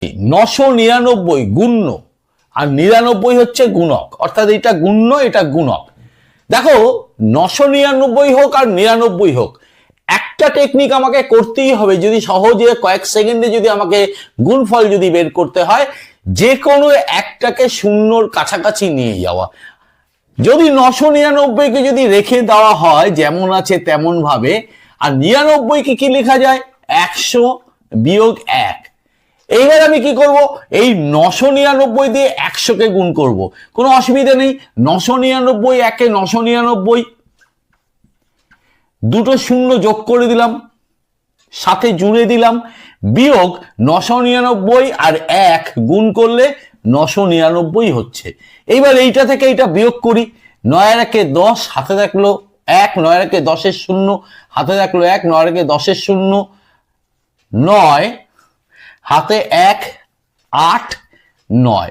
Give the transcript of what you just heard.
999 গুণ্য আর 99 হচ্ছে গুণক, অর্থাৎ এটা গুণ্য এটা গুণক। দেখো 999 হোক আর 99 হোক, একটা টেকনিক আমাকে করতেই হবে যদি সহজে কয়েক সেকেন্ডে যদি আমাকে গুণফল যদি বের করতে হয়, যে কোনো একটাকে শূন্যর কাছাকাছি নিয়ে যাওয়া। যদি 999কে যদি রেখে দেওয়া হয় যেমন আছে তেমন ভাবে, আর 99কে কি লেখা যায় 100 বিয়োগ 1, এইবার আমি কি করব, এই 999 দিয়ে 100কে গুণ করব, কোনো অসুবিধা নেই। 999 একে 999, দুটো শূন্য যোগ করে দিলাম, সাথে জুড়ে দিলাম, বিয়োগ 999 আর 1 গুণ করলে 999 হচ্ছে। এইবার এইটা থেকে এটা বিয়োগ করি, 9 আর 1 10, হাতে থাকলো 1, 9 আর 1 10 শূন্য, হাতে থাকলো 1, 9 আর 1 10 শূন্য, 9 হাতে 1, 8, 9।